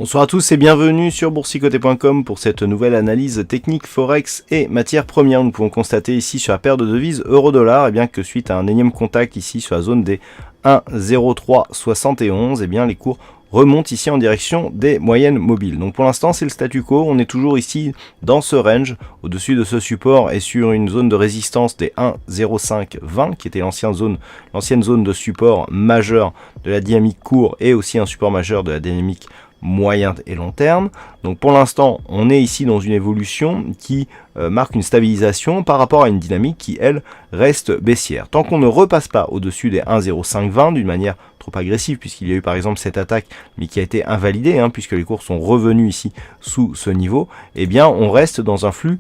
Bonsoir à tous et bienvenue sur boursicoté.com pour cette nouvelle analyse technique Forex et matières premières. Nous pouvons constater ici sur la paire de devises euro-dollar que suite à un énième contact ici sur la zone des 1,0371, les cours remontent ici en direction des moyennes mobiles. Donc pour l'instant c'est le statu quo, on est toujours ici dans ce range, au-dessus de ce support et sur une zone de résistance des 1,0520 qui était l'ancienne zone de support majeur de la dynamique court et aussi un support majeur de la dynamique moyen et long terme. Donc pour l'instant on est ici dans une évolution qui marque une stabilisation par rapport à une dynamique qui elle reste baissière. Tant qu'on ne repasse pas au-dessus des 1,0520 d'une manière trop agressive, puisqu'il y a eu par exemple cette attaque mais qui a été invalidée puisque les cours sont revenus ici sous ce niveau, on reste dans un flux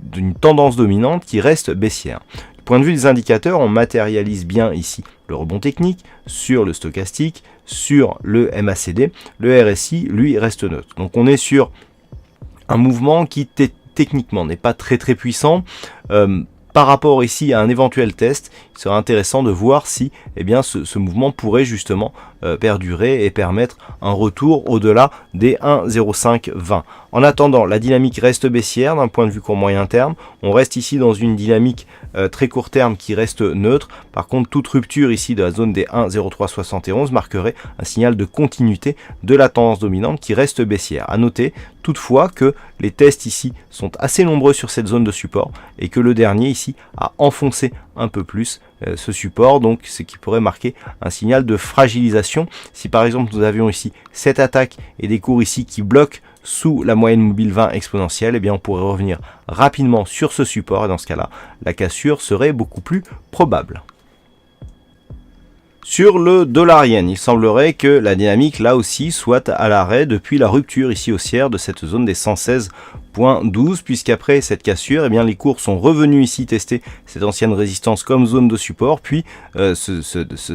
d'une tendance dominante qui reste baissière. Du point de vue des indicateurs, on matérialise bien ici le rebond technique sur le stochastique, sur le MACD. Le RSI, lui, reste neutre. Donc on est sur un mouvement qui techniquement n'est pas très puissant. Par rapport ici à un éventuel test, il sera intéressant de voir si ce mouvement pourrait justement perdurer et permettre un retour au-delà des 1,0520. En attendant, la dynamique reste baissière d'un point de vue court moyen terme. On reste ici dans une dynamique très court terme qui reste neutre. Par contre, toute rupture ici de la zone des 1,0371 marquerait un signal de continuité de la tendance dominante qui reste baissière. À noter toutefois que les tests ici sont assez nombreux sur cette zone de support et que le dernier ici a enfoncé un peu plus ce support, donc ce qui pourrait marquer un signal de fragilisation. Si par exemple nous avions ici cette attaque et des cours ici qui bloquent sous la moyenne mobile 20 exponentielle, on pourrait revenir rapidement sur ce support et dans ce cas-là, la cassure serait beaucoup plus probable. Sur le dollar-yen, il semblerait que la dynamique là aussi soit à l'arrêt depuis la rupture ici haussière de cette zone des 116,12, puisqu'après cette cassure, les cours sont revenus ici tester cette ancienne résistance comme zone de support, puis se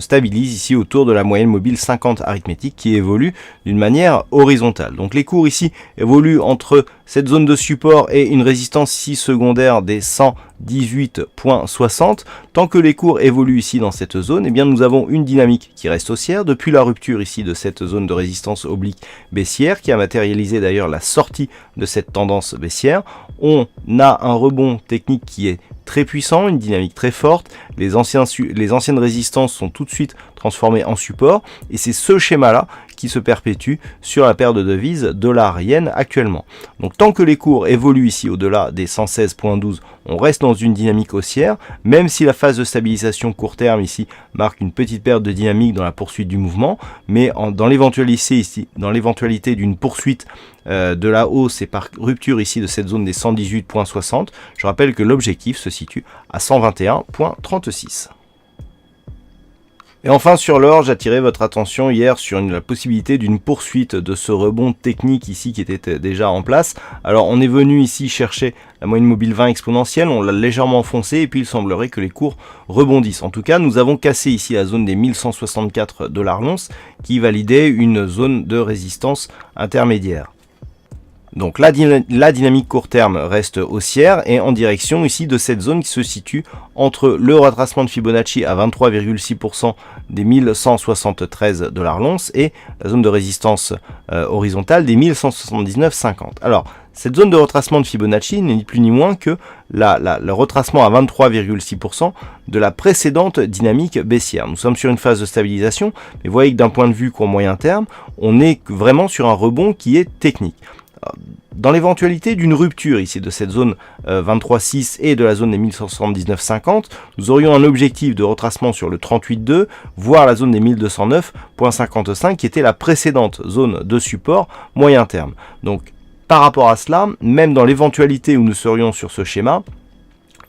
stabilisent ici autour de la moyenne mobile 50 arithmétique qui évolue d'une manière horizontale. Donc les cours ici évoluent entre cette zone de support et une résistance ici secondaire des 118,60. Tant que les cours évoluent ici dans cette zone, nous avons une dynamique qui reste haussière depuis la rupture ici de cette zone de résistance oblique baissière qui a matérialisé d'ailleurs la sortie de cette tendance baissière. On a un rebond technique qui est très puissant, une dynamique très forte. Les anciennes résistances sont tout de suite transformées en support et c'est ce schéma-là qui se perpétue sur la paire de devises dollar-yen actuellement. Donc tant que les cours évoluent ici au-delà des 116,12, on reste dans une dynamique haussière, même si la phase de stabilisation court terme ici marque une petite perte de dynamique dans la poursuite du mouvement, mais dans l'éventualité d'une poursuite de la hausse et par rupture ici de cette zone des 118,60, je rappelle que l'objectif se situe à 121,36. Et enfin sur l'or, j'attirais votre attention hier sur la possibilité d'une poursuite de ce rebond technique ici qui était déjà en place. Alors on est venu ici chercher la moyenne mobile 20 exponentielle, on l'a légèrement enfoncé et puis il semblerait que les cours rebondissent. En tout cas, nous avons cassé ici la zone des 1164 $ l'once qui validait une zone de résistance intermédiaire. Donc la dynamique court terme reste haussière et en direction ici de cette zone qui se situe entre le retracement de Fibonacci à 23,6% des 1173 $ l'once et la zone de résistance horizontale des 1179,50. Alors cette zone de retracement de Fibonacci n'est ni plus ni moins que le retracement à 23,6% de la précédente dynamique baissière. Nous sommes sur une phase de stabilisation, mais vous voyez que d'un point de vue court moyen terme, on est vraiment sur un rebond qui est technique. Dans l'éventualité d'une rupture ici de cette zone 23,6 et de la zone des 1179,50, nous aurions un objectif de retracement sur le 38,2, voire la zone des 1209,55 qui était la précédente zone de support moyen terme. Donc par rapport à cela, même dans l'éventualité où nous serions sur ce schéma,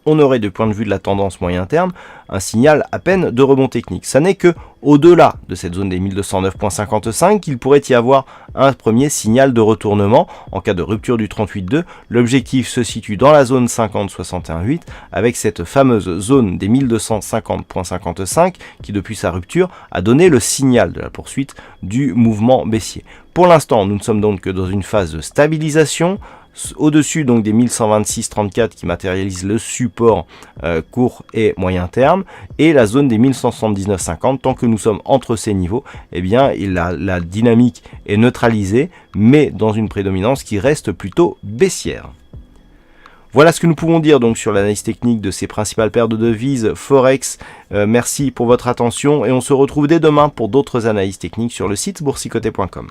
on aurait, du point de vue de la tendance moyen terme, un signal à peine de rebond technique. Ça n'est que au-delà de cette zone des 1209,55 qu'il pourrait y avoir un premier signal de retournement en cas de rupture du 38,2. L'objectif se situe dans la zone 50,61,8 avec cette fameuse zone des 1250,55 qui depuis sa rupture a donné le signal de la poursuite du mouvement baissier. Pour l'instant, nous ne sommes donc que dans une phase de stabilisation. au-dessus donc des 1126,34 qui matérialise le support court et moyen terme, et la zone des 1179,50. Tant que nous sommes entre ces niveaux, eh bien la dynamique est neutralisée, mais dans une prédominance qui reste plutôt baissière. Voilà ce que nous pouvons dire donc sur l'analyse technique de ces principales paires de devises Forex. Merci pour votre attention et on se retrouve dès demain pour d'autres analyses techniques sur le site boursicoté.com.